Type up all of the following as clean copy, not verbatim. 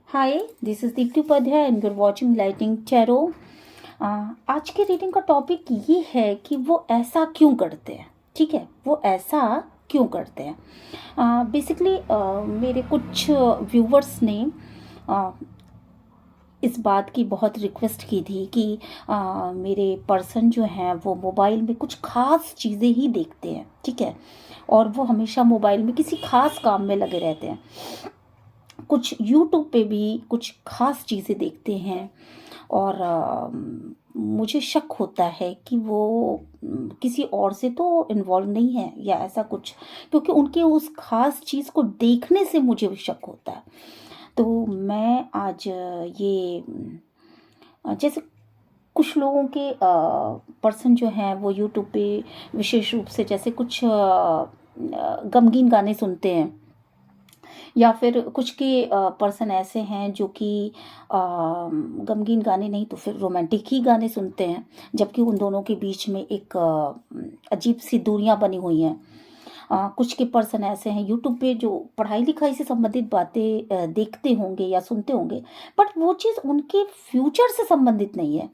Hi, this is Deepti Upadhyay and you are watching lighting tarot. आज के reading का topic ये है कि वो ऐसा क्यों करते हैं। ठीक है, वो ऐसा क्यों करते हैं। बेसिकली मेरे कुछ व्यूवर्स ने इस बात की बहुत रिक्वेस्ट की थी कि मेरे पर्सन जो हैं वो मोबाइल में कुछ ख़ास चीज़ें ही देखते हैं। ठीक है, और वो हमेशा मोबाइल में किसी ख़ास काम में लगे रहते हैं। कुछ यूट्यूब पे भी कुछ ख़ास चीज़ें देखते हैं और मुझे शक होता है कि वो किसी और से तो इन्वॉल्व नहीं है या ऐसा कुछ, क्योंकि उनके उस ख़ास चीज़ को देखने से मुझे भी शक होता है। तो मैं आज ये जैसे कुछ लोगों के पर्सन जो हैं वो यूट्यूब पे विशेष रूप से जैसे कुछ गमगीन गाने सुनते हैं, या फिर कुछ के पर्सन ऐसे हैं जो कि गमगीन गाने नहीं तो फिर रोमांटिक ही गाने सुनते हैं, जबकि उन दोनों के बीच में एक अजीब सी दूरियां बनी हुई हैं। कुछ के पर्सन ऐसे हैं यूट्यूब पे जो पढ़ाई लिखाई से संबंधित बातें देखते होंगे या सुनते होंगे, बट वो चीज़ उनके फ्यूचर से संबंधित नहीं है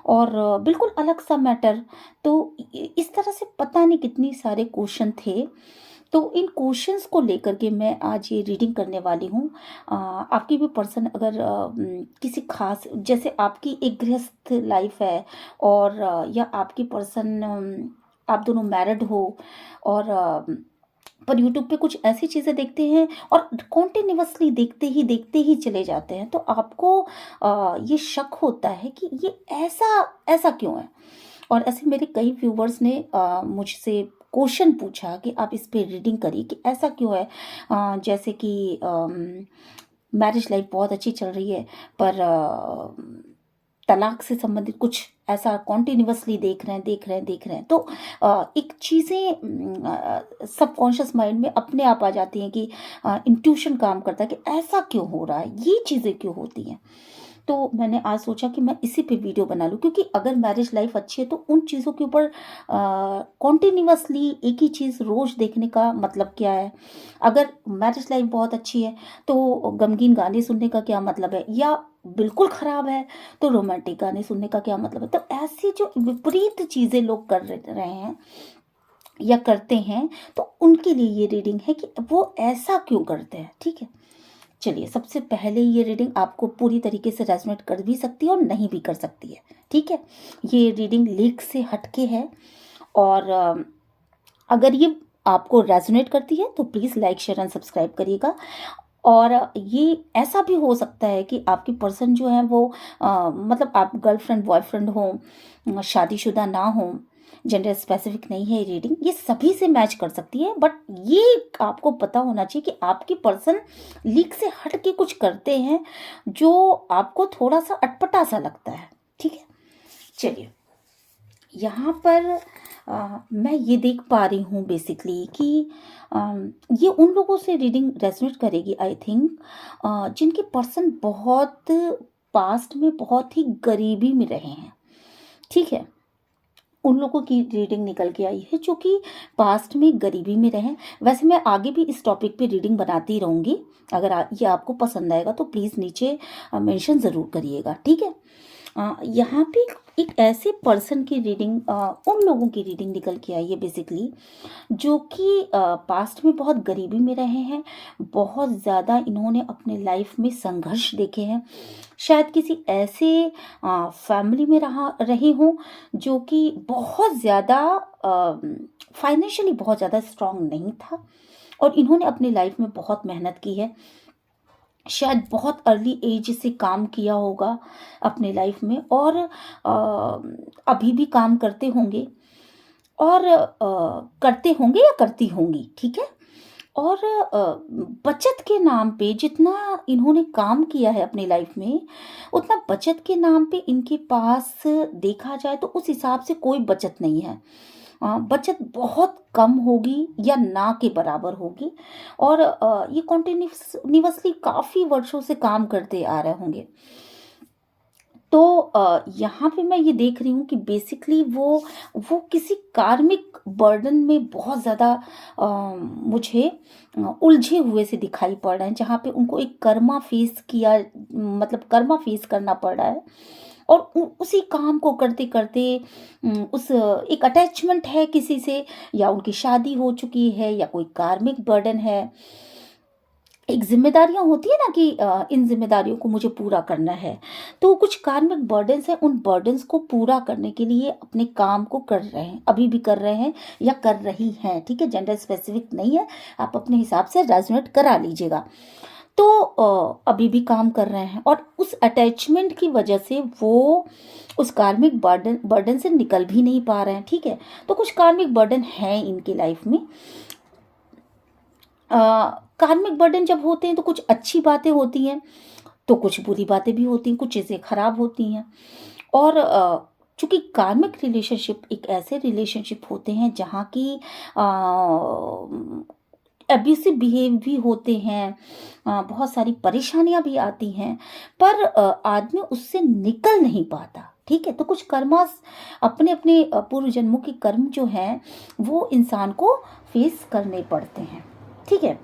और बिल्कुल अलग सा मैटर। तो इस तरह से पता नहीं कितनी सारे क्वेश्चन थे। तो इन क्वेश्चंस को लेकर के मैं आज ये रीडिंग करने वाली हूँ। आपकी भी पर्सन अगर किसी खास, जैसे आपकी एक गृहस्थ लाइफ है और या आपकी पर्सन, आप दोनों मैरिड हो और पर यूट्यूब पे कुछ ऐसी चीज़ें देखते हैं और कॉन्टिन्यूसली देखते ही चले जाते हैं, तो आपको ये शक होता है कि ये ऐसा ऐसा क्यों है। और ऐसे मेरे कई व्यूवर्स ने मुझसे क्वेश्चन पूछा कि आप इस पे रीडिंग करिए कि ऐसा क्यों है। जैसे कि मैरिज लाइफ बहुत अच्छी चल रही है, पर तलाक से संबंधित कुछ ऐसा कॉन्टिन्यूसली देख रहे हैं, तो एक चीज़ें सबकॉन्शियस माइंड में अपने आप आ जाती हैं कि इंट्यूशन काम करता है कि ऐसा क्यों हो रहा है, ये चीज़ें क्यों होती हैं। तो मैंने आज सोचा कि मैं इसी पे वीडियो बना लूँ, क्योंकि अगर मैरिज लाइफ अच्छी है तो उन चीज़ों के ऊपर कॉन्टिन्यूसली एक ही चीज़ रोज़ देखने का मतलब क्या है। अगर मैरिज लाइफ बहुत अच्छी है तो गमगीन गाने सुनने का क्या मतलब है, या बिल्कुल ख़राब है तो रोमांटिक गाने सुनने का क्या मतलब है। तो ऐसी जो विपरीत चीज़ें लोग कर रहे हैं या करते हैं, तो उनके लिए ये रीडिंग है कि वो ऐसा क्यों करते हैं। ठीक है, चलिए सबसे पहले ये रीडिंग आपको पूरी तरीके से रेजोनेट कर भी सकती है और नहीं भी कर सकती है। ठीक है, ये रीडिंग लेख से हटके है और अगर ये आपको रेजोनेट करती है तो please like share and subscribe करिएगा। और ये ऐसा भी हो सकता है कि आपकी पर्सन जो है वो मतलब आप गर्लफ्रेंड बॉयफ्रेंड हो, शादीशुदा ना हो, जेंडर स्पेसिफिक नहीं है ये रीडिंग, ये सभी से मैच कर सकती है। बट ये आपको पता होना चाहिए कि आपकी पर्सन लीक से हट के कुछ करते हैं जो आपको थोड़ा सा अटपटा सा लगता है। ठीक है, चलिए यहाँ पर मैं ये देख पा रही हूँ बेसिकली कि ये उन लोगों से रीडिंग रेजोनेट करेगी आई थिंक, जिनके पर्सन बहुत पास्ट में बहुत ही गरीबी में रहे हैं। ठीक है, उन लोगों की रीडिंग निकल के आई है जो कि पास्ट में गरीबी में रहे। वैसे मैं आगे भी इस टॉपिक पे रीडिंग बनाती रहूँगी। अगर ये आपको पसंद आएगा तो प्लीज़ नीचे मेंशन ज़रूर करिएगा। ठीक है, यहाँ पे एक ऐसे पर्सन की रीडिंग, उन लोगों की रीडिंग निकल के आई है बेसिकली, जो कि पास्ट में बहुत गरीबी में रहे हैं। बहुत ज़्यादा इन्होंने अपने लाइफ में संघर्ष देखे हैं। शायद किसी ऐसे फैमिली में रहे हों जो कि बहुत ज़्यादा फाइनेंशियली बहुत ज़्यादा स्ट्रांग नहीं था, और इन्होंने अपनी लाइफ में बहुत मेहनत की है। शायद बहुत अर्ली एज से काम किया होगा अपने लाइफ में और अभी भी काम करते होंगे और करते होंगे या करती होंगी। ठीक है, और बचत के नाम पे जितना इन्होंने काम किया है अपनी लाइफ में, उतना बचत के नाम पे इनके पास देखा जाए तो उस हिसाब से कोई बचत नहीं है। बचत बहुत कम होगी या ना के बराबर होगी, और ये कॉन्टिन्यूसली काफ़ी वर्षों से काम करते आ रहे होंगे। तो यहाँ पे मैं ये देख रही हूँ कि बेसिकली वो किसी कार्मिक बर्डन में बहुत ज़्यादा मुझे उलझे हुए से दिखाई पड़ रहे हैं, जहाँ पे उनको एक कर्मा फेस किया, मतलब कर्मा फेस करना पड़ रहा है। और उसी काम को करते करते उस एक अटैचमेंट है किसी से, या उनकी शादी हो चुकी है, या कोई कार्मिक बर्डन है। एक ज़िम्मेदारियाँ होती है ना कि इन ज़िम्मेदारियों को मुझे पूरा करना है। तो कुछ कार्मिक बर्डन्स हैं, उन बर्डन्स को पूरा करने के लिए अपने काम को कर रहे हैं, अभी भी कर रहे हैं या कर रही हैं, ठीक है? जेंडर स्पेसिफिक नहीं है, आप अपने हिसाब से रेज़ोनेट करा लीजिएगा। तो अभी भी काम कर रहे हैं, और उस अटैचमेंट की वजह से वो उस कार्मिक बर्डन से निकल भी नहीं पा रहे हैं, ठीक है? तो कुछ कार्मिक बर्डन हैं इनकी लाइफ में। कार्मिक बर्डन जब होते हैं तो कुछ अच्छी बातें होती हैं, तो कुछ बुरी बातें भी होती हैं, कुछ चीज़ें खराब होती हैं। और चूँकि कार्मिक रिलेशनशिप एक ऐसे रिलेशनशिप होते हैं जहाँ की एब्यूसिव बिहेव भी होते हैं, बहुत सारी परेशानियाँ भी आती हैं, पर आदमी उससे निकल नहीं पाता, ठीक है? तो कुछ कर्मास अपने अपने पूर्व जन्मों के कर्म जो हैं वो इंसान को फेस करने पड़ते हैं, ठीक है?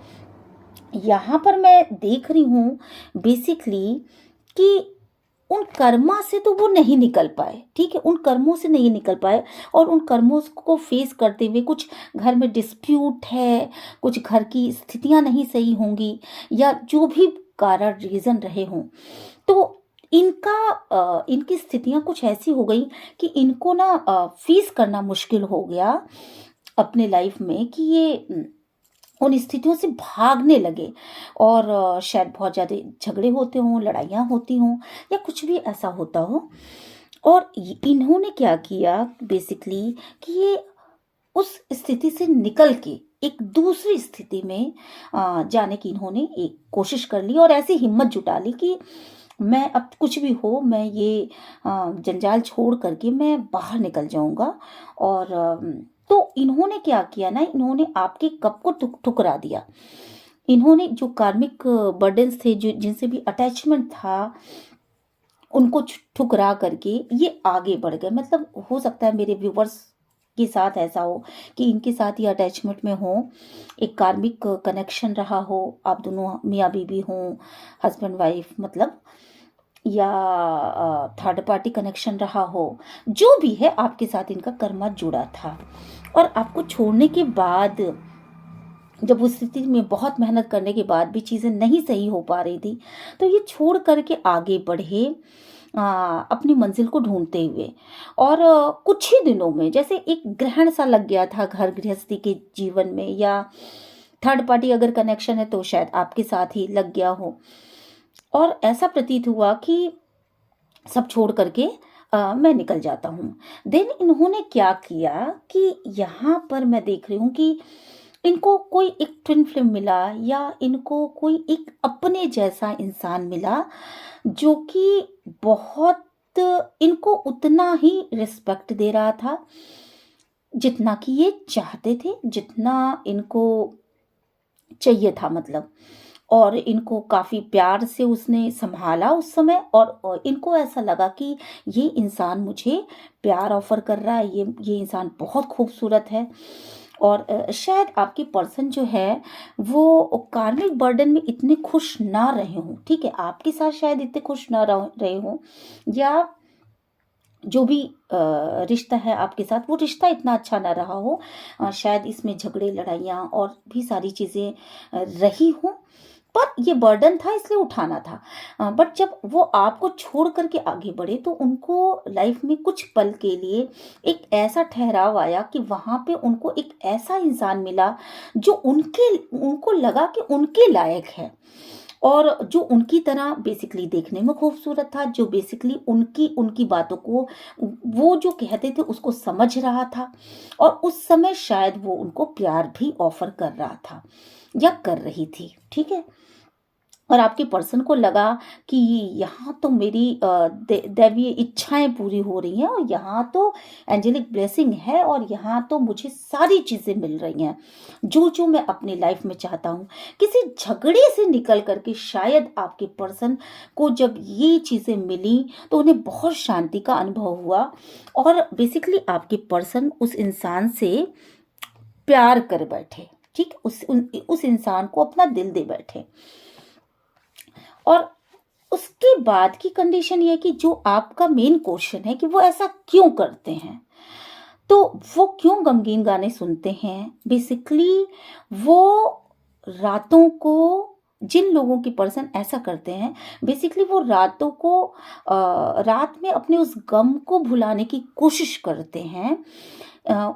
यहाँ पर मैं देख रही हूँ बेसिकली कि उन कर्मा से तो वो नहीं निकल पाए, ठीक है? उन कर्मों से नहीं निकल पाए, और उन कर्मों को फेस करते हुए कुछ घर में डिस्प्यूट है, कुछ घर की स्थितियाँ नहीं सही होंगी, या जो भी कारण रीज़न रहे हों, तो इनकी स्थितियाँ कुछ ऐसी हो गई कि इनको ना फेस करना मुश्किल हो गया अपने लाइफ में, कि ये उन स्थितियों से भागने लगे। और शायद बहुत ज़्यादा झगड़े होते हों, लड़ाइयाँ होती हों, या कुछ भी ऐसा होता हो। और इन्होंने क्या किया बेसिकली कि ये उस स्थिति से निकल के एक दूसरी स्थिति में जाने की इन्होंने एक कोशिश कर ली, और ऐसी हिम्मत जुटा ली कि मैं अब कुछ भी हो, मैं ये जंजाल छोड़ करके मैं बाहर निकल जाऊंगा। और तो इन्होंने क्या किया ना, इन्होंने आपके कप को ठुकरा दिया। इन्होंने जो कार्मिक बर्डन्स थे, जो जिनसे भी अटैचमेंट था, उनको ठुकरा करके ये आगे बढ़ गए। मतलब हो सकता है मेरे व्यूवर्स के साथ ऐसा हो कि इनके साथ ये अटैचमेंट में हो, एक कार्मिक कनेक्शन रहा हो, आप दोनों मियाँ बीवी हों, हस्बैंड वाइफ मतलब, या थर्ड पार्टी कनेक्शन रहा हो, जो भी है आपके साथ इनका कर्मा जुड़ा था। और आपको छोड़ने के बाद, जब उस स्थिति में बहुत मेहनत करने के बाद भी चीज़ें नहीं सही हो पा रही थी, तो ये छोड़ करके आगे बढ़े अपनी मंजिल को ढूंढते हुए। और कुछ ही दिनों में जैसे एक ग्रहण सा लग गया था घर गृहस्थी के जीवन में, या थर्ड पार्टी अगर कनेक्शन है तो शायद आपके साथ ही लग गया हो, और ऐसा प्रतीत हुआ कि सब छोड़ करके मैं निकल जाता हूँ। देन इन्होंने क्या किया कि यहाँ पर मैं देख रही हूँ कि इनको कोई एक ट्विन फ्लेम मिला, या इनको कोई एक अपने जैसा इंसान मिला, जो कि बहुत इनको उतना ही रिस्पेक्ट दे रहा था जितना कि ये चाहते थे, जितना इनको चाहिए था मतलब। और इनको काफ़ी प्यार से उसने संभाला उस समय, और इनको ऐसा लगा कि ये इंसान मुझे प्यार ऑफ़र कर रहा है, ये इंसान बहुत खूबसूरत है। और शायद आपकी पर्सन जो है वो कार्मिक बर्डन में इतने खुश ना रहे हों, ठीक है? आपके साथ शायद इतने खुश ना रहे हों, या जो भी रिश्ता है आपके साथ, वो रिश्ता इतना अच्छा ना रहा हो। शायद इसमें झगड़े, लड़ाइयाँ और भी सारी चीज़ें रही हों, पर ये बर्डन था इसलिए उठाना था। बट जब वो आपको छोड़ कर के आगे बढ़े, तो उनको लाइफ में कुछ पल के लिए एक ऐसा ठहराव आया कि वहाँ पे उनको एक ऐसा इंसान मिला जो उनको लगा कि उनके लायक है, और जो उनकी तरह बेसिकली देखने में खूबसूरत था, जो बेसिकली उनकी उनकी बातों को, वो जो कहते थे उसको समझ रहा था, और उस समय शायद वो उनको प्यार भी ऑफर कर रहा था या कर रही थी, ठीक है? और आपके पर्सन को लगा कि यहाँ तो मेरी दैवीय इच्छाएं पूरी हो रही हैं और यहाँ तो एंजेलिक ब्लेसिंग है और यहाँ तो मुझे सारी चीज़ें मिल रही हैं जो जो मैं अपनी लाइफ में चाहता हूँ। किसी झगड़े से निकल करके शायद आपके पर्सन को जब ये चीज़ें मिली तो उन्हें बहुत शांति का अनुभव हुआ और बेसिकली आपके पर्सन उस इंसान से प्यार कर बैठे। ठीक, उस इंसान को अपना दिल दे बैठे। और उसके बाद की कंडीशन ये है कि जो आपका मेन क्वेश्चन है कि वो ऐसा क्यों करते हैं, तो वो क्यों गमगीन गाने सुनते हैं। बेसिकली वो रातों को, जिन लोगों की पर्सन ऐसा करते हैं, बेसिकली वो रातों को रात में अपने उस गम को भुलाने की कोशिश करते हैं,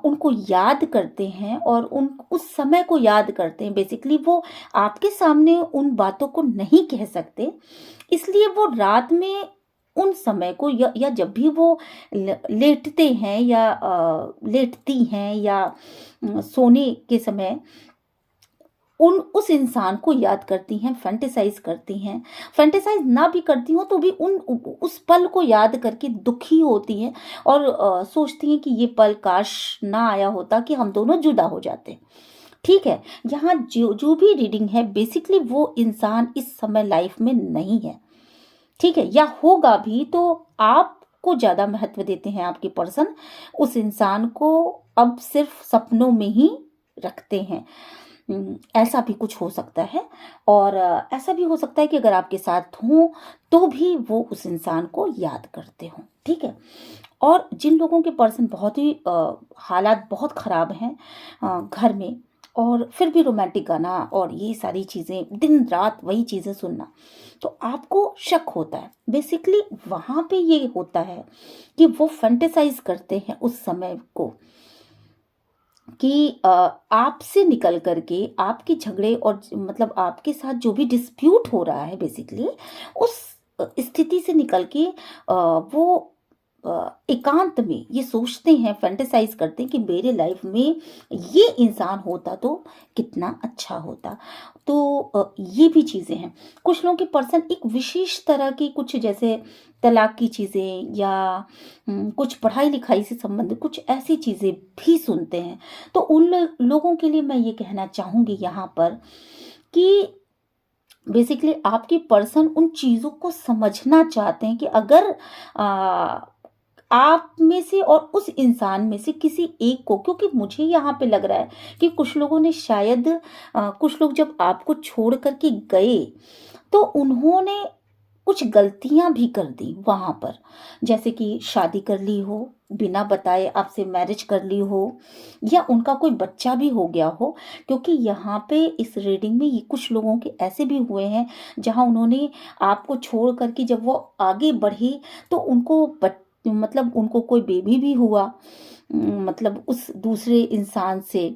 उनको याद करते हैं और उस समय को याद करते हैं। बेसिकली वो आपके सामने उन बातों को नहीं कह सकते, इसलिए वो रात में उन समय को या जब भी वो लेटते हैं या लेटती हैं या सोने के समय उस इंसान को याद करती हैं, फैंटेसाइज करती हैं। फैंटेसाइज ना भी करती हो तो भी उस पल को याद करके दुखी होती हैं और सोचती हैं कि ये पल काश ना आया होता, कि हम दोनों जुदा हो जाते। ठीक है, यहाँ जो भी रीडिंग है बेसिकली वो इंसान इस समय लाइफ में नहीं है। ठीक है, या होगा भी तो आपको ज़्यादा महत्व देते हैं आपके पर्सन, उस इंसान को अब सिर्फ सपनों में ही रखते हैं। ऐसा भी कुछ हो सकता है और ऐसा भी हो सकता है कि अगर आपके साथ हों तो भी वो उस इंसान को याद करते हों। ठीक है, और जिन लोगों के पर्सन बहुत ही हालात बहुत ख़राब हैं घर में, और फिर भी रोमांटिक गाना और ये सारी चीज़ें, दिन रात वही चीज़ें सुनना, तो आपको शक होता है। बेसिकली वहाँ पे ये होता है कि वो फैंटेसाइज करते हैं उस समय को कि आपसे निकल करके आपके झगड़े और मतलब आपके साथ जो भी डिस्प्यूट हो रहा है बेसिकली उस स्थिति से निकल के वो एकांत में ये सोचते हैं, फैंटेसाइज करते हैं कि मेरे लाइफ में ये इंसान होता तो कितना अच्छा होता। तो ये भी चीज़ें हैं। कुछ लोगों के पर्सन एक विशेष तरह की, कुछ जैसे तलाक की चीज़ें या कुछ पढ़ाई लिखाई से संबंधित कुछ ऐसी चीज़ें भी सुनते हैं। तो उन लोगों के लिए मैं ये कहना चाहूँगी यहाँ पर कि बेसिकली आपके पर्सन उन चीज़ों को समझना चाहते हैं कि अगर आप में से और उस इंसान में से किसी एक को, क्योंकि मुझे यहाँ पे लग रहा है कि कुछ लोगों ने शायद कुछ लोग जब आपको छोड़ करके गए तो उन्होंने कुछ गलतियां भी कर दी वहाँ पर, जैसे कि शादी कर ली हो, बिना बताए आपसे मैरिज कर ली हो, या उनका कोई बच्चा भी हो गया हो। क्योंकि यहाँ पे इस रीडिंग में ये कुछ लोगों के ऐसे भी हुए हैं जहाँ उन्होंने आपको छोड़ करके जब वो आगे बढ़े तो उनको मतलब उनको कोई बेबी भी हुआ, मतलब उस दूसरे इंसान से।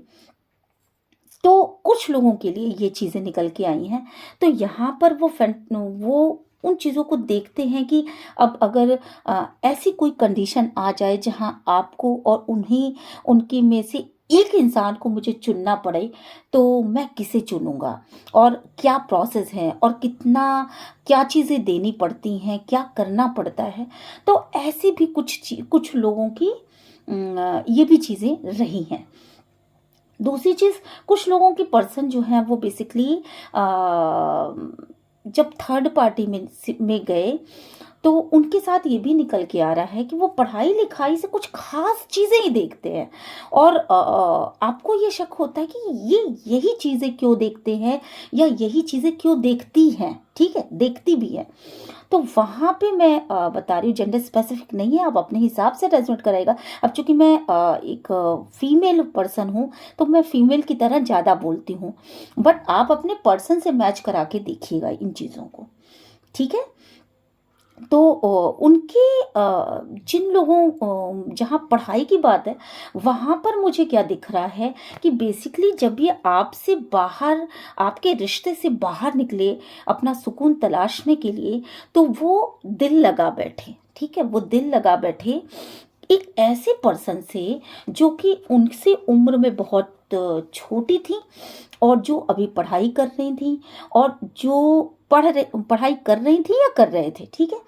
तो कुछ लोगों के लिए ये चीज़ें निकल के आई हैं। तो यहाँ पर वो उन चीज़ों को देखते हैं कि अब अगर ऐसी कोई कंडीशन आ जाए जहाँ आपको और उनके में से एक इंसान को मुझे चुनना पड़े तो मैं किसे चुनूंगा, और क्या प्रोसेस है और क्या चीज़ें देनी पड़ती हैं, क्या करना पड़ता है। तो ऐसी भी कुछ लोगों की ये भी चीज़ें रही हैं। दूसरी चीज़, कुछ लोगों की पर्सन जो है वो बेसिकली जब थर्ड पार्टी में गए तो उनके साथ ये भी निकल के आ रहा है कि वो पढ़ाई लिखाई से कुछ खास चीज़ें ही देखते हैं और आपको ये शक होता है कि ये यही चीज़ें क्यों देखते हैं या यही चीज़ें क्यों देखती हैं। ठीक है, देखती भी है। तो वहाँ पे मैं बता रही हूँ, जेंडर स्पेसिफिक नहीं है, आप अपने हिसाब से रेजोनेट कराएगा। अब चूंकि मैं एक फीमेल पर्सन हूँ तो मैं फीमेल की तरह ज़्यादा बोलती हूँ, बट आप अपने पर्सन से मैच करा के देखिएगा इन चीज़ों को। ठीक है, तो उनके जिन लोगों जहाँ पढ़ाई की बात है वहाँ पर मुझे क्या दिख रहा है कि बेसिकली जब ये आपसे बाहर, आपके रिश्ते से बाहर निकले अपना सुकून तलाशने के लिए, तो वो दिल लगा बैठे। ठीक है, वो दिल लगा बैठे एक ऐसे पर्सन से जो कि उनसे उम्र में बहुत छोटी थी और जो अभी पढ़ाई कर रही थी, और जो पढ़ाई कर रही थी या कर रहे थे, ठीक है,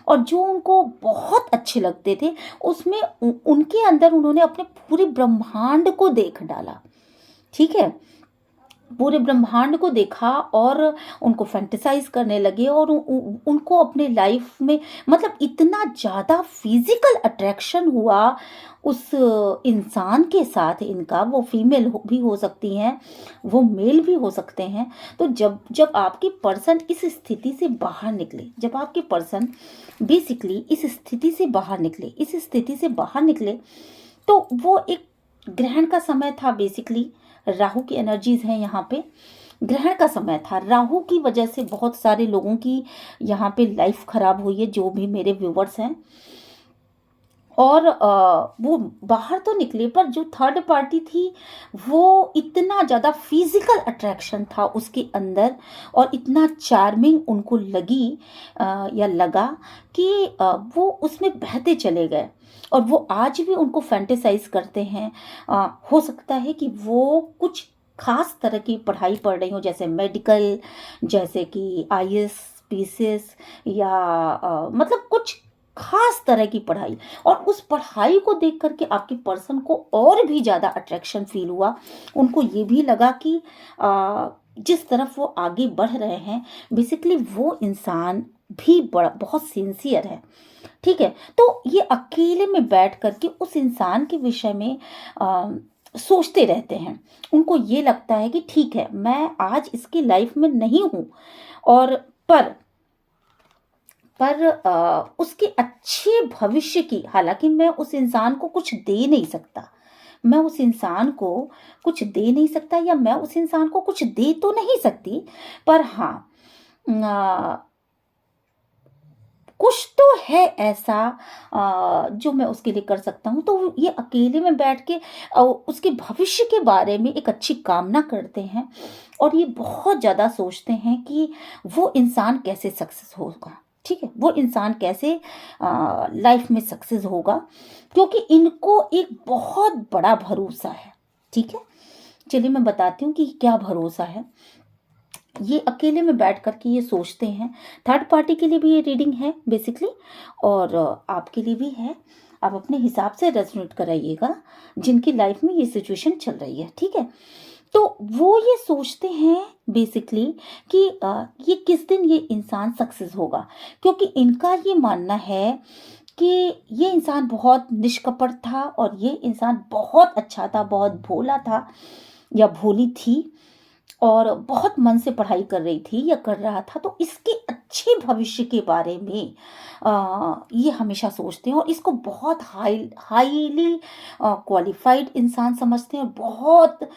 और जो उनको बहुत अच्छे लगते थे, उसमें उनके अंदर उन्होंने अपने पूरे ब्रह्मांड को देख डाला, ठीक है, पूरे ब्रह्मांड को देखा और उनको फैंटेसाइज करने लगे, और उनको अपने लाइफ में मतलब इतना ज़्यादा फिजिकल अट्रैक्शन हुआ उस इंसान के साथ इनका। वो फीमेल भी हो सकती हैं, वो मेल भी हो सकते हैं। तो जब जब आपके पर्सन इस स्थिति से बाहर निकले, जब आपके पर्सन बेसिकली इस स्थिति से बाहर निकले, इस स्थिति से बाहर निकले, तो वो एक ग्रहण का समय था। बेसिकली राहु की एनर्जीज हैं यहाँ पे, ग्रहण का समय था। राहु की वजह से बहुत सारे लोगों की यहाँ पे लाइफ खराब हुई है, जो भी मेरे व्यूवर्स हैं। और वो बाहर तो निकले, पर जो थर्ड पार्टी थी वो इतना ज़्यादा फिजिकल अट्रैक्शन था उसके अंदर, और इतना चार्मिंग उनको लगी या लगा कि वो उसमें बहते चले गए। और वो आज भी उनको फैंटेसाइज करते हैं। हो सकता है कि वो कुछ खास तरह की पढ़ाई पढ़ रही हो, जैसे मेडिकल, जैसे कि आईएएस पीसीएस, या मतलब कुछ खास तरह की पढ़ाई। और उस पढ़ाई को देख करके आपके पर्सन को और भी ज़्यादा अट्रैक्शन फील हुआ। उनको ये भी लगा कि जिस तरफ वो आगे बढ़ रहे हैं, बेसिकली वो इंसान भी बहुत सिंसियर है, ठीक है। तो ये अकेले में बैठ करके उस इंसान के विषय में सोचते रहते हैं। उनको ये लगता है कि ठीक है, मैं आज इसकी लाइफ में नहीं हूँ, और पर उसके अच्छे भविष्य की, हालांकि मैं उस इंसान को कुछ दे नहीं सकता, मैं उस इंसान को कुछ दे नहीं सकता, या मैं उस इंसान को कुछ दे तो नहीं सकती, पर हाँ कुछ तो है ऐसा जो मैं उसके लिए कर सकता हूँ। तो ये अकेले में बैठ के उसके भविष्य के बारे में एक अच्छी कामना करते हैं, और ये बहुत ज़्यादा सोचते हैं कि वो इंसान कैसे सक्सेस होगा, ठीक है, वो इंसान कैसे लाइफ में सक्सेस होगा, क्योंकि इनको एक बहुत बड़ा भरोसा है, ठीक है। चलिए मैं बताती हूँ कि क्या भरोसा है। ये अकेले में बैठ कर के ये सोचते हैं। थर्ड पार्टी के लिए भी ये रीडिंग है बेसिकली, और आपके लिए भी है। आप अपने हिसाब से रेजोनेट कराइएगा जिनकी लाइफ में ये सिचुएशन चल रही है, ठीक है। तो वो ये सोचते हैं बेसिकली कि ये किस दिन ये इंसान सक्सेस होगा, क्योंकि इनका ये मानना है कि ये इंसान बहुत निष्कपट था, और ये इंसान बहुत अच्छा था, बहुत भोला था या भोली थी, और बहुत मन से पढ़ाई कर रही थी या कर रहा था। तो इसके अच्छे भविष्य के बारे में ये हमेशा सोचते हैं, और इसको बहुत हाईली क्वालिफाइड इंसान समझते हैं, और बहुत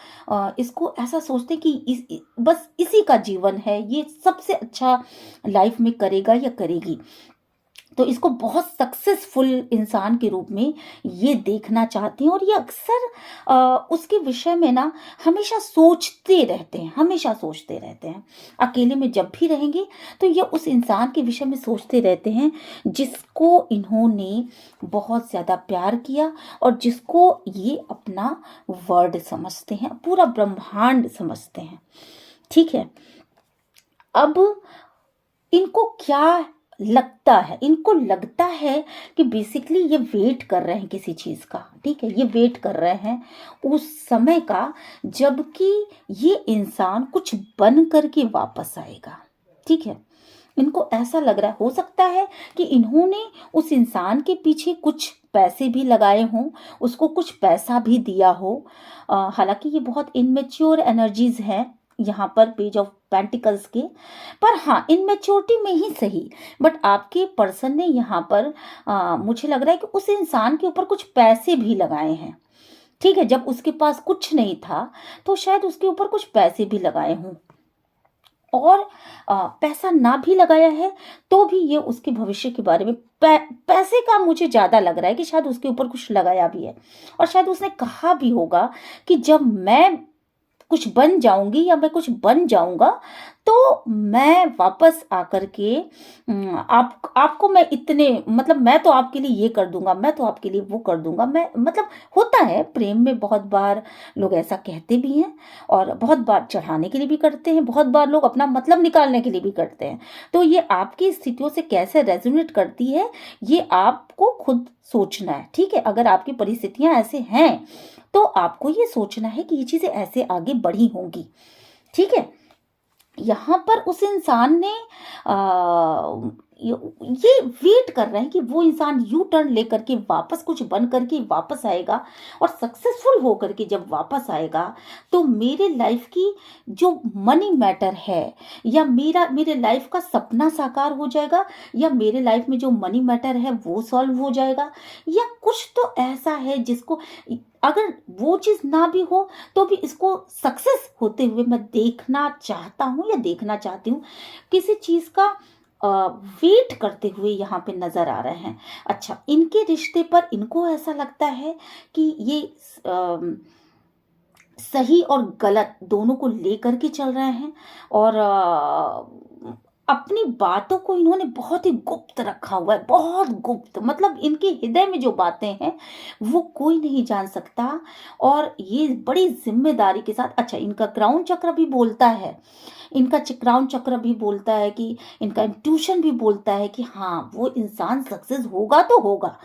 इसको ऐसा सोचते हैं कि बस इसी का जीवन है, ये सबसे अच्छा लाइफ में करेगा या करेगी। तो इसको बहुत सक्सेसफुल इंसान के रूप में ये देखना चाहते हैं, और ये अक्सर उसके विषय में ना हमेशा सोचते रहते हैं, हमेशा सोचते रहते हैं। अकेले में जब भी रहेंगे तो ये उस इंसान के विषय में सोचते रहते हैं जिसको इन्होंने बहुत ज़्यादा प्यार किया, और जिसको ये अपना वर्ड समझते हैं, पूरा ब्रह्मांड समझते हैं, ठीक है। अब इनको क्या लगता है, इनको लगता है कि बेसिकली ये वेट कर रहे हैं किसी चीज़ का, ठीक है, ये वेट कर रहे हैं उस समय का जबकि ये इंसान कुछ बन करके वापस आएगा, ठीक है। इनको ऐसा लग रहा है, हो सकता है कि इन्होंने उस इंसान के पीछे कुछ पैसे भी लगाए हों, उसको कुछ पैसा भी दिया हो। हालांकि ये बहुत इनमेच्योर एनर्जीज हैं यहाँ पर पेज ऑफ पेंटिकल्स के, पर हाँ इनमेच्योरिटी में ही सही, बट आपके पर्सन ने यहाँ पर मुझे लग रहा है कि उस इंसान के ऊपर कुछ पैसे भी लगाए हैं, ठीक है। जब उसके पास कुछ नहीं था तो शायद उसके ऊपर कुछ पैसे भी लगाए हों, और पैसा ना भी लगाया है तो भी ये उसके भविष्य के बारे में पैसे का मुझे ज़्यादा लग रहा है कि शायद उसके ऊपर कुछ लगाया भी है, और शायद उसने कहा भी होगा कि जब मैं कुछ बन जाऊंगी या मैं कुछ बन जाऊंगा तो मैं वापस आकर के आपको मैं इतने मतलब मैं तो आपके लिए ये कर दूंगा, मैं तो आपके लिए वो कर दूंगा, मैं मतलब होता है प्रेम में बहुत बार लोग ऐसा कहते भी हैं और बहुत बार चढ़ाने के लिए भी करते हैं, बहुत बार लोग अपना मतलब निकालने के लिए भी करते हैं। तो ये आपकी स्थितियों से कैसे रेजोनेट करती है ये आपको खुद सोचना है, ठीक है। अगर आपकी परिस्थितियां ऐसे हैं तो आपको ये सोचना है कि ये चीजें ऐसे आगे बढ़ी होंगी, ठीक है। यहाँ पर उस इंसान ने ये वेट कर रहे हैं कि वो इंसान यू टर्न लेकर के वापस कुछ बन करके वापस आएगा और सक्सेसफुल हो करके जब वापस आएगा तो मेरे लाइफ की जो मनी मैटर है या मेरे लाइफ का सपना साकार हो जाएगा या मेरे लाइफ में जो मनी मैटर है वो सॉल्व हो जाएगा या कुछ तो ऐसा है जिसको अगर वो चीज़ ना भी हो तो भी इसको सक्सेस होते हुए मैं देखना चाहता हूँ या देखना चाहती हूँ। किसी चीज़ का वेट करते हुए यहाँ पे नज़र आ रहे हैं। अच्छा, इनके रिश्ते पर इनको ऐसा लगता है कि ये सही और गलत दोनों को लेकर के चल रहे हैं और अपनी बातों को इन्होंने बहुत ही गुप्त रखा हुआ है, बहुत गुप्त। मतलब इनके हृदय में जो बातें हैं वो कोई नहीं जान सकता और ये बड़ी जिम्मेदारी के साथ। अच्छा, इनका क्राउन चक्र भी बोलता है, इनका क्राउन चक्र भी बोलता है कि इनका इंट्यूशन भी बोलता है कि हाँ वो इंसान सक्सेस होगा तो होगा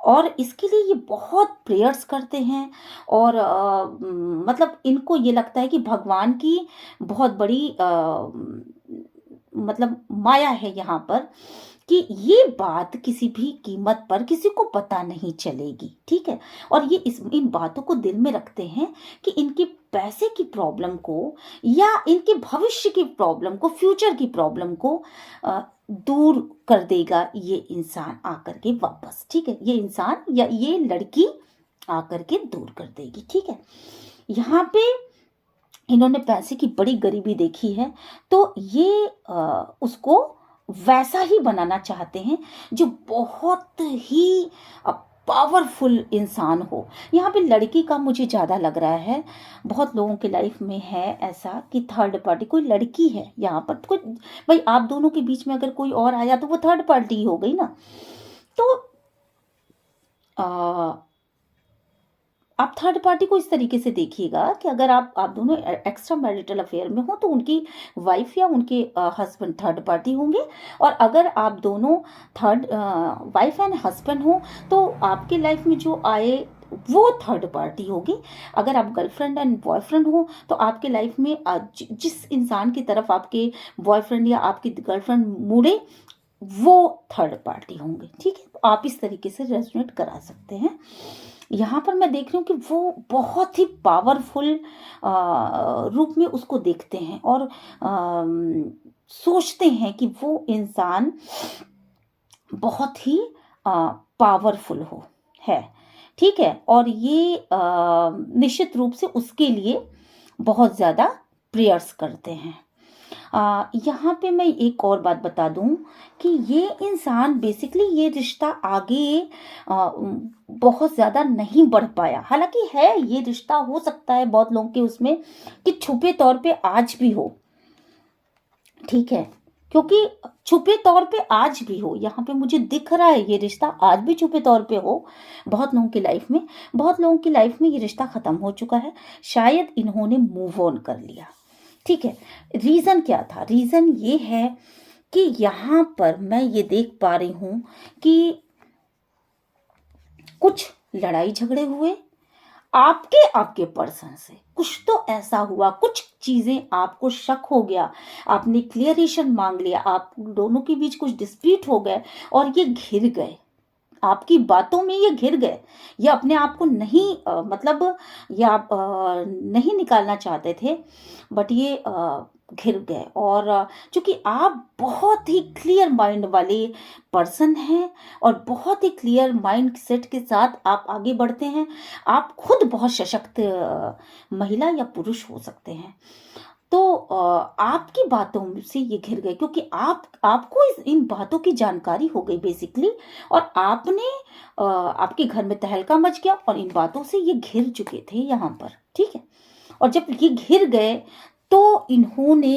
और इसके लिए ये बहुत प्रेयर्स करते हैं और मतलब इनको ये लगता है कि भगवान की बहुत बड़ी मतलब माया है यहाँ पर कि ये बात किसी भी कीमत पर किसी को पता नहीं चलेगी, ठीक है। और ये इन बातों को दिल में रखते हैं कि इनके पैसे की प्रॉब्लम को या इनके भविष्य की प्रॉब्लम को, फ्यूचर की प्रॉब्लम को दूर कर देगा ये इंसान आकर के वापस, ठीक है। ये इंसान या ये लड़की आकर के दूर कर देगी, ठीक है। यहाँ पे इन्होंने पैसे की बड़ी गरीबी देखी है तो ये उसको वैसा ही बनाना चाहते हैं जो बहुत ही पावरफुल इंसान हो। यहाँ पे लड़की का मुझे ज़्यादा लग रहा है, बहुत लोगों के लाइफ में है ऐसा कि थर्ड पार्टी कोई लड़की है यहाँ पर। कोई भाई आप दोनों के बीच में अगर कोई और आया तो वो थर्ड पार्टी हो गई ना। तो आप थर्ड पार्टी को इस तरीके से देखिएगा कि अगर आप दोनों एक्स्ट्रा मैरिटल अफेयर में हो तो उनकी वाइफ या उनके हस्बैंड थर्ड पार्टी होंगे और अगर आप दोनों थर्ड वाइफ एंड हस्बैंड हो तो आपके लाइफ में जो आए वो थर्ड पार्टी होगी। अगर आप गर्लफ्रेंड एंड बॉयफ्रेंड हो तो आपके लाइफ में जिस इंसान की तरफ आपके बॉयफ्रेंड या आपकी गर्लफ्रेंड मुड़े वो थर्ड पार्टी होंगे, ठीक है। तो आप इस तरीके से रेजोनेट करा सकते हैं। यहाँ पर मैं देख रही हूँ कि वो बहुत ही पावरफुल रूप में उसको देखते हैं और सोचते हैं कि वो इंसान बहुत ही पावरफुल हो है, ठीक है। और ये निश्चित रूप से उसके लिए बहुत ज़्यादा प्रेयर्स करते हैं। यहाँ पे मैं एक और बात बता दूं कि ये इंसान बेसिकली ये रिश्ता आगे बहुत ज़्यादा नहीं बढ़ पाया। हालांकि है ये रिश्ता, हो सकता है बहुत लोगों के उसमें कि छुपे तौर पे आज भी हो, ठीक है। क्योंकि छुपे तौर पे आज भी हो, यहाँ पे मुझे दिख रहा है ये रिश्ता आज भी छुपे तौर पे हो बहुत लोगों की लाइफ में। बहुत लोगों की लाइफ में ये रिश्ता ख़त्म हो चुका है, शायद इन्होंने मूव ऑन कर लिया, ठीक है। रीज़न क्या था? रीज़न ये है कि यहाँ पर मैं ये देख पा रही हूँ कि कुछ लड़ाई झगड़े हुए आपके पर्सन से, कुछ तो ऐसा हुआ, कुछ चीज़ें आपको शक हो गया, आपने क्लियरेशन मांग लिया, आप दोनों के बीच कुछ डिस्प्यूट हो गए और ये घिर गए आपकी बातों में, ये घिर गए। ये अपने आप को नहीं मतलब ये आप नहीं निकालना चाहते थे बट ये घिर गए। और चूंकि आप बहुत ही क्लियर माइंड वाले पर्सन हैं और बहुत ही क्लियर माइंड सेट के साथ आप आगे बढ़ते हैं, आप खुद बहुत सशक्त महिला या पुरुष हो सकते हैं। तो आपकी बातों से ये घिर गए क्योंकि आपको इन बातों की जानकारी हो गई बेसिकली और आपने आपके घर में तहलका मच गया और इन बातों से ये घिर चुके थे यहाँ पर, ठीक है। और जब ये घिर गए तो इन्होंने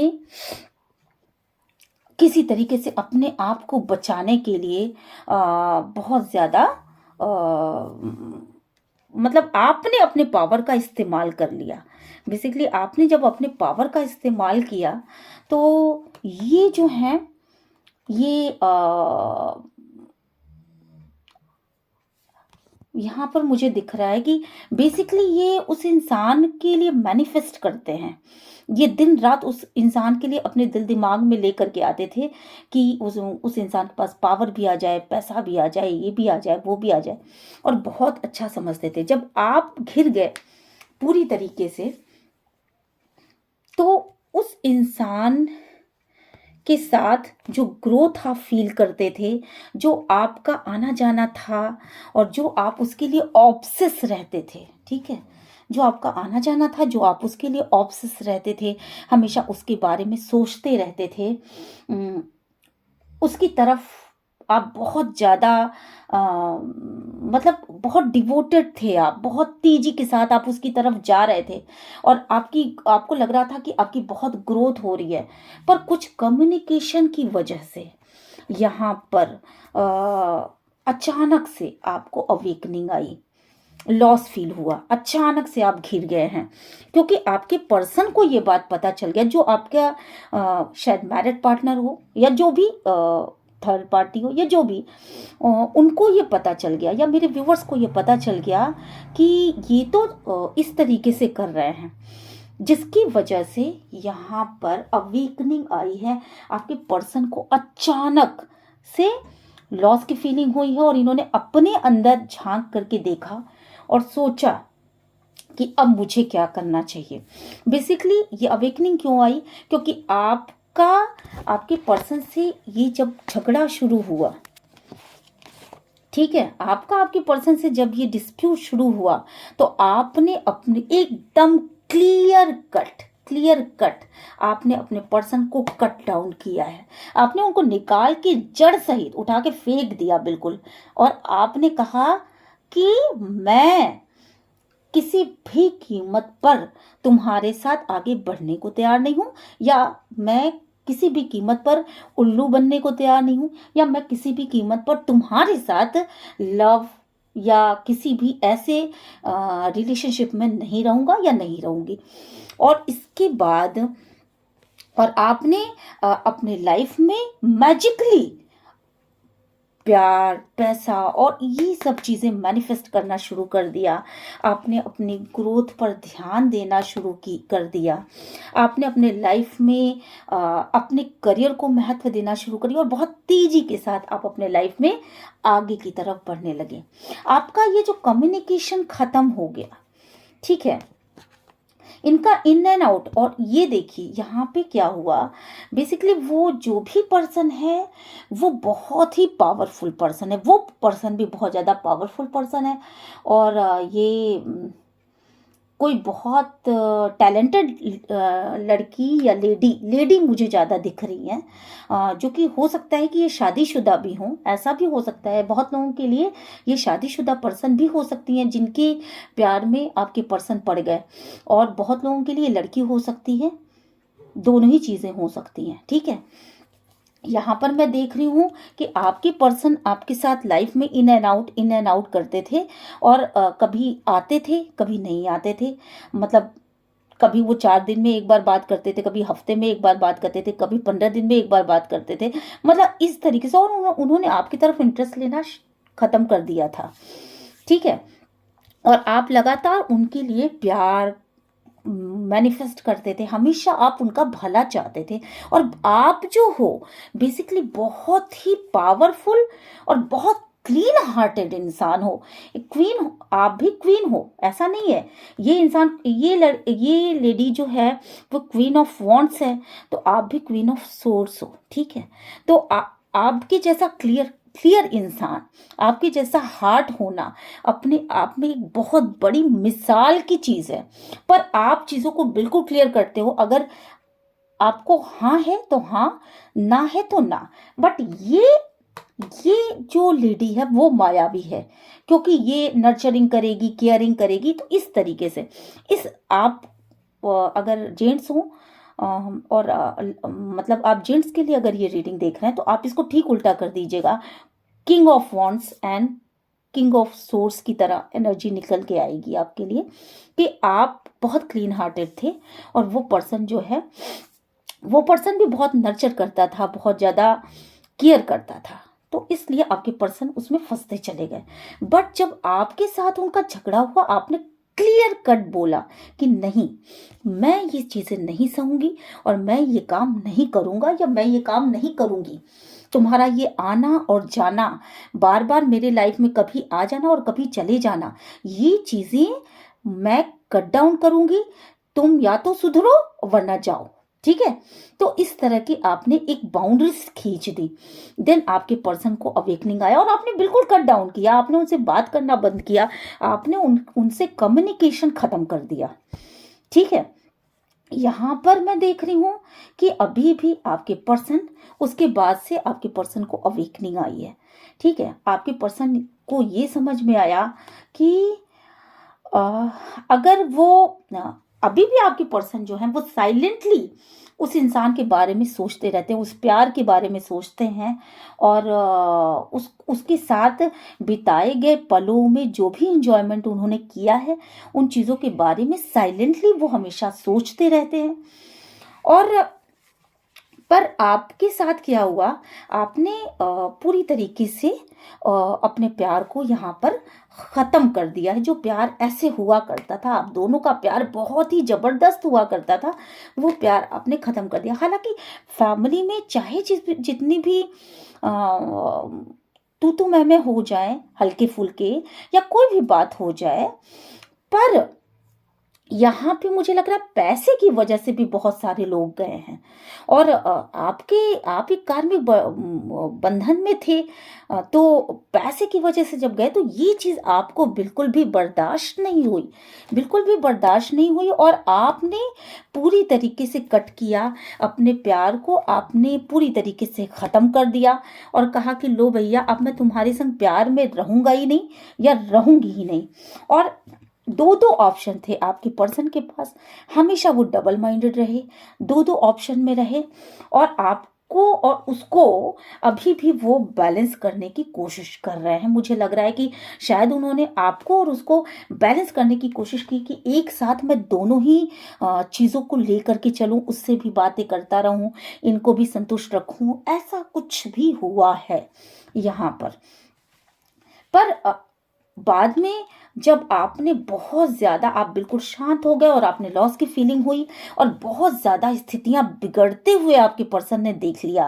किसी तरीके से अपने आप को बचाने के लिए बहुत ज़्यादा मतलब आपने अपने पावर का इस्तेमाल कर लिया। बेसिकली आपने जब अपने पावर का इस्तेमाल किया तो ये जो है ये यहाँ पर मुझे दिख रहा है कि बेसिकली ये उस इंसान के लिए मैनिफेस्ट करते हैं। ये दिन रात उस इंसान के लिए अपने दिल दिमाग में लेकर के आते थे कि उस इंसान के पास पावर भी आ जाए, पैसा भी आ जाए, ये भी आ जाए, वो भी आ जाए, और बहुत अच्छा समझते थे। जब आप घिर गए पूरी तरीके से, तो उस इंसान के साथ जो ग्रोथ आप फील करते थे, जो आपका आना जाना था, और जो आप उसके लिए ऑब्सेस रहते थे, ठीक है, जो आपका आना जाना था, जो आप उसके लिए ऑब्सेस रहते थे, हमेशा उसके बारे में सोचते रहते थे, उसकी तरफ आप बहुत ज़्यादा मतलब बहुत डिवोटेड थे, आप बहुत तेजी के साथ आप उसकी तरफ जा रहे थे, और आपको लग रहा था कि आपकी बहुत ग्रोथ हो रही है, पर कुछ कम्युनिकेशन की वजह से यहाँ पर अचानक से आपको अवेकनिंग आई, लॉस फील हुआ, अचानक से आप घिर गए हैं, क्योंकि आपके पर्सन को ये बात पता चल गया, जो आपका शायद मैरिड पार्टनर हो या जो भी थर्ड पार्टी हो या जो भी, उनको ये पता चल गया, या मेरे व्यूवर्स को ये पता चल गया कि ये तो इस तरीके से कर रहे हैं, जिसकी वजह से यहाँ पर अवेकनिंग आई है। आपके पर्सन को अचानक से लॉस की फीलिंग हुई है, और इन्होंने अपने अंदर झांक करके देखा और सोचा कि अब मुझे क्या करना चाहिए। बेसिकली ये अवेकनिंग क्यों आई, क्योंकि आपके पर्सन से ये जब झगड़ा शुरू हुआ, ठीक है, आपके पर्सन से जब ये डिस्प्यूट शुरू हुआ, तो आपने अपने एकदम क्लियर कट आपने अपने पर्सन को कट डाउन किया है। आपने उनको निकाल के जड़ सहित उठा के फेंक दिया बिल्कुल, और आपने कहा कि मैं किसी भी कीमत पर तुम्हारे साथ आगे बढ़ने को तैयार नहीं हूं, या मैं किसी भी कीमत पर उल्लू बनने को तैयार नहीं हूं, या मैं किसी भी कीमत पर तुम्हारे साथ लव या किसी भी ऐसे रिलेशनशिप में नहीं रहूंगा या नहीं रहूंगी। और इसके बाद और आपने अपने लाइफ में मैजिकली प्यार, पैसा और ये सब चीज़ें मैनिफेस्ट करना शुरू कर दिया। आपने अपनी ग्रोथ पर ध्यान देना शुरू कर दिया। आपने अपने लाइफ में अपने करियर को महत्व देना शुरू करी, और बहुत तेज़ी के साथ आप अपने लाइफ में आगे की तरफ बढ़ने लगे। आपका ये जो कम्युनिकेशन ख़त्म हो गया, ठीक है, इनका इन एंड आउट। और ये देखिए यहाँ पे क्या हुआ, बेसिकली वो जो भी पर्सन है वो बहुत ही पावरफुल पर्सन है, वो पर्सन भी बहुत ज़्यादा पावरफुल पर्सन है, और ये कोई बहुत टैलेंटेड लड़की या लेडी मुझे ज़्यादा दिख रही हैं, जो कि हो सकता है कि ये शादीशुदा भी हों, ऐसा भी हो सकता है। बहुत लोगों के लिए ये शादीशुदा पर्सन भी हो सकती हैं जिनके प्यार में आपके पर्सन पड़ गए, और बहुत लोगों के लिए लड़की हो सकती है, दोनों ही चीज़ें हो सकती हैं, ठीक है। यहाँ पर मैं देख रही हूँ कि आपके पर्सन आपके साथ लाइफ में इन एंड आउट करते थे, और कभी आते थे कभी नहीं आते थे। मतलब कभी वो 4 दिन में एक बार बात करते थे, कभी हफ्ते में एक बार बात करते थे, कभी 15 दिन में एक बार बात करते थे, मतलब इस तरीके से। और उन्होंने आपकी तरफ इंटरेस्ट लेना ख़त्म कर दिया था, ठीक है। और आप लगातार उनके लिए प्यार मैनिफेस्ट करते थे, हमेशा आप उनका भला चाहते थे। और आप जो हो बेसिकली बहुत ही पावरफुल और बहुत क्लीन हार्टेड इंसान हो, क्वीन, आप भी क्वीन हो, ऐसा नहीं है। ये इंसान, ये लेडी जो है वो क्वीन ऑफ वॉन्ट्स है, तो आप भी क्वीन ऑफ सोर्स हो, ठीक है। तो आपके जैसा क्लियर इंसान, आपके जैसा हार्ट होना अपने आप में एक बहुत बड़ी मिसाल की चीज़ है। पर आप चीज़ों को बिल्कुल क्लियर करते हो, अगर आपको हाँ है तो हाँ, ना है तो ना। बट ये जो लेडी है वो मायावी है, क्योंकि ये नर्चरिंग करेगी, केयरिंग करेगी, तो इस तरीके से आप अगर जेंट्स हो और मतलब आप जेंट्स के लिए अगर ये रीडिंग देख रहे हैं तो आप इसको ठीक उल्टा कर दीजिएगा। King of wands and king of source की तरह एनर्जी निकल के आएगी आपके लिए कि आप बहुत क्लीन हार्टेड थे और वो पर्सन जो है, वो पर्सन भी बहुत नर्चर करता था, बहुत ज़्यादा केयर करता था, तो इसलिए आपके पर्सन उसमें फंसते चले गए। बट जब आपके साथ उनका झगड़ा हुआ, आपने क्लियर कट बोला कि नहीं, मैं ये चीज़ें नहीं सहूंगी और मैं ये काम नहीं करूंगा या मैं ये काम नहीं करूंगी। तुम्हारा ये आना और जाना, बार बार मेरे लाइफ में कभी आ जाना और कभी चले जाना, ये चीज़ें मैं कट डाउन करूंगी। तुम या तो सुधरो वरना जाओ, ठीक है। तो इस तरह की आपने एक बाउंड्रीज खींच दी। देन आपके पर्सन को अवेकनिंग आया और आपने बिल्कुल कट डाउन किया, आपने उनसे बात करना बंद किया, आपने उनसे कम्युनिकेशन खत्म कर दिया, ठीक है। यहाँ पर मैं देख रही हूँ कि अभी भी आपके पर्सन, उसके बाद से आपके पर्सन को अवेकनिंग आई है, ठीक है। आपके पर्सन को ये समझ में आया कि अगर वो अभी भी आपके पर्सन जो है वो साइलेंटली उस इंसान के बारे में सोचते रहते हैं, उस प्यार के बारे में सोचते हैं और उसके साथ बिताए गए पलों में जो भी इंजॉयमेंट उन्होंने किया है, उन चीज़ों के बारे में साइलेंटली वो हमेशा सोचते रहते हैं। और पर आपके साथ क्या हुआ, आपने पूरी तरीके से अपने प्यार को यहाँ पर ख़त्म कर दिया है। जो प्यार ऐसे हुआ करता था, आप दोनों का प्यार बहुत ही ज़बरदस्त हुआ करता था, वो प्यार आपने ख़त्म कर दिया। हालांकि फैमिली में चाहे जितनी भी तू मैं हो जाए, हल्के फुल्के या कोई भी बात हो जाए, पर यहाँ पे मुझे लग रहा है पैसे की वजह से भी बहुत सारे लोग गए हैं। और आप एक कार्मिक बंधन में थे, तो पैसे की वजह से जब गए तो ये चीज़ आपको बिल्कुल भी बर्दाश्त नहीं हुई, बिल्कुल भी बर्दाश्त नहीं हुई। और आपने पूरी तरीके से कट किया अपने प्यार को, आपने पूरी तरीके से ख़त्म कर दिया और कहा कि लो भैया, अब मैं तुम्हारे संग प्यार में रहूँगा ही नहीं या रहूँगी ही नहीं। और दो दो ऑप्शन थे आपके पर्सन के पास, हमेशा वो डबल माइंडेड रहे, दो दो ऑप्शन में रहे और आपको और उसको अभी भी वो बैलेंस करने की कोशिश कर रहे हैं। मुझे लग रहा है कि शायद उन्होंने आपको और उसको बैलेंस करने की कोशिश की कि एक साथ मैं दोनों ही चीज़ों को लेकर के चलूं, उससे भी बातें करता रहूं, इनको भी संतुष्ट रखूं, ऐसा कुछ भी हुआ है यहाँ पर बाद में जब आपने बहुत ज़्यादा, आप बिल्कुल शांत हो गए और आपने लॉस की फीलिंग हुई और बहुत ज़्यादा स्थितियां बिगड़ते हुए आपके पर्सन ने देख लिया,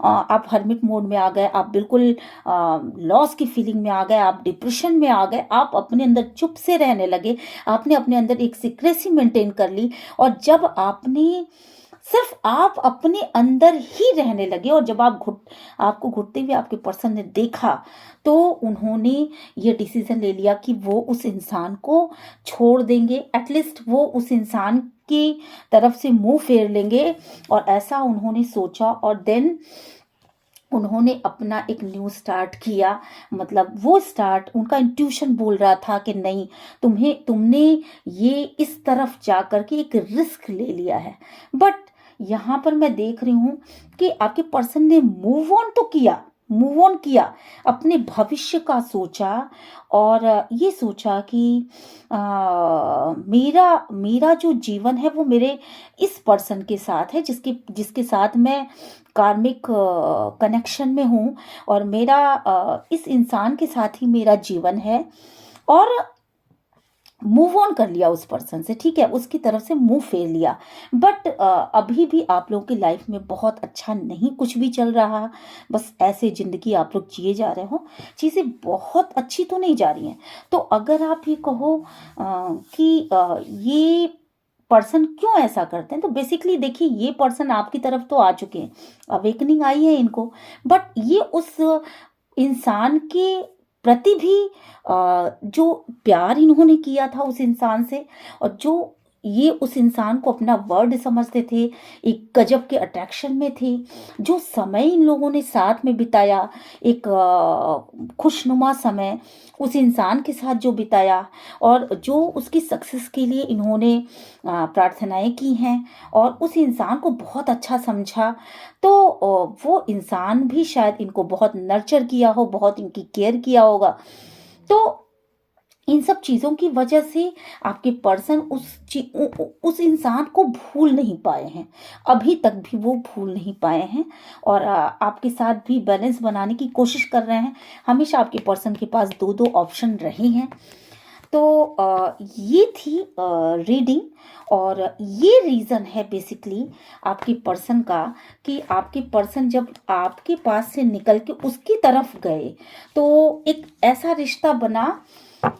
आप हर्मिट मोड में आ गए, आप बिल्कुल लॉस की फीलिंग में आ गए, आप डिप्रेशन में आ गए, आप अपने अंदर चुप से रहने लगे, आपने अपने अंदर एक सीक्रेसी मेंटेन कर ली। और जब आपने सिर्फ आप अपने अंदर ही रहने लगे और जब आपको घुटते हुए आपके पर्सन ने देखा, तो उन्होंने ये डिसीजन ले लिया कि वो उस इंसान को छोड़ देंगे, एटलीस्ट वो उस इंसान की तरफ से मुंह फेर लेंगे। और ऐसा उन्होंने सोचा और देन उन्होंने अपना एक न्यू स्टार्ट किया। मतलब वो स्टार्ट, उनका इंट्यूशन बोल रहा था कि नहीं, तुमने ये इस तरफ जाकर के एक रिस्क ले लिया है। बट यहाँ पर मैं देख रही हूँ कि आपके पर्सन ने मूव ऑन किया, अपने भविष्य का सोचा और ये सोचा कि मेरा जो जीवन है वो मेरे इस पर्सन के साथ है, जिसके साथ मैं कार्मिक कनेक्शन में हूँ और मेरा इस इंसान के साथ ही मेरा जीवन है। और मूव ऑन कर लिया उस पर्सन से, ठीक है, उसकी तरफ से मुंह फेर लिया। बट अभी भी आप लोगों की लाइफ में बहुत अच्छा नहीं कुछ भी चल रहा, बस ऐसे ज़िंदगी आप लोग जिए जा रहे हो, चीज़ें बहुत अच्छी तो नहीं जा रही हैं। तो अगर आप ये कहो कि ये पर्सन क्यों ऐसा करते हैं, तो बेसिकली देखिए, ये पर्सन आपकी तरफ तो आ चुके हैं, अवेकनिंग आई है इनको, बट ये उस इंसान के प्रति भी जो प्यार इन्होंने किया था उस इंसान से, और जो ये उस इंसान को अपना वर्ड समझते थे, एक गजब के अट्रैक्शन में थे। जो समय इन लोगों ने साथ में बिताया, एक खुशनुमा समय उस इंसान के साथ जो बिताया, और जो उसकी सक्सेस के लिए इन्होंने प्रार्थनाएं की हैं और उस इंसान को बहुत अच्छा समझा, तो वो इंसान भी शायद इनको बहुत नर्चर किया हो, बहुत इनकी केयर किया होगा। तो इन सब चीज़ों की वजह से आपके पर्सन उस इंसान को भूल नहीं पाए हैं, अभी तक भी वो भूल नहीं पाए हैं, और आपके साथ भी बैलेंस बनाने की कोशिश कर रहे हैं। हमेशा आपके पर्सन के पास दो दो ऑप्शन रहे हैं। तो ये थी रीडिंग, और ये रीज़न है बेसिकली आपके पर्सन का, कि आपके पर्सन जब आपके पास से निकल के उसकी तरफ गए तो एक ऐसा रिश्ता बना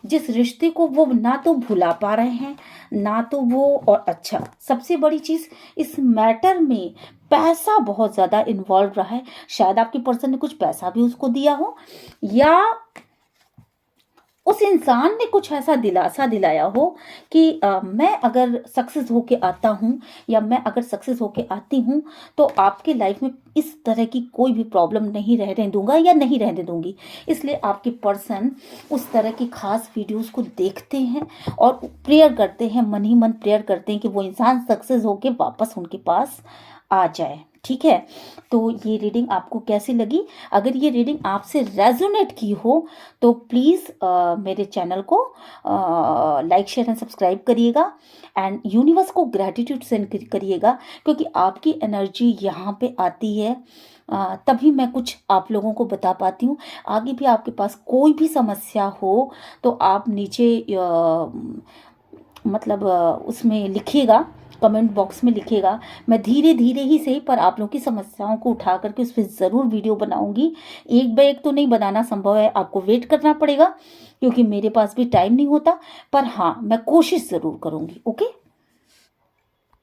जिस रिश्ते को वो ना तो भुला पा रहे हैं, ना तो वो, और अच्छा सबसे बड़ी चीज़ इस मैटर में पैसा बहुत ज़्यादा इन्वॉल्व रहा है। शायद आपके पर्सन ने कुछ पैसा भी उसको दिया हो, या उस इंसान ने कुछ ऐसा दिलासा दिलाया हो कि मैं अगर सक्सेस होके आता हूँ, या मैं अगर सक्सेस होके आती हूँ, तो आपके लाइफ में इस तरह की कोई भी प्रॉब्लम नहीं रहने दूंगा या नहीं रहने दूंगी। इसलिए आपके पर्सन उस तरह की खास वीडियोस को देखते हैं और प्रेयर करते हैं, मन ही मन प्रेयर करते हैं कि वो इंसान सक्सेस होके वापस उनके पास आ जाए। ठीक है, तो ये रीडिंग आपको कैसी लगी? अगर ये रीडिंग आपसे रेजोनेट की हो तो प्लीज़ मेरे चैनल को लाइक शेयर एंड सब्सक्राइब करिएगा, एंड यूनिवर्स को ग्रैटिट्यूड सेंड करिएगा, क्योंकि आपकी एनर्जी यहाँ पे आती है तभी मैं कुछ आप लोगों को बता पाती हूँ। आगे भी आपके पास कोई भी समस्या हो तो आप नीचे मतलब उसमें लिखिएगा, कमेंट बॉक्स में लिखिएगा। मैं धीरे धीरे ही सही पर आप लोगों की समस्याओं को उठा करके उस पर ज़रूर वीडियो बनाऊंगी। एक बार एक तो नहीं बनाना संभव है, आपको वेट करना पड़ेगा क्योंकि मेरे पास भी टाइम नहीं होता, पर हाँ मैं कोशिश ज़रूर करूँगी। ओके।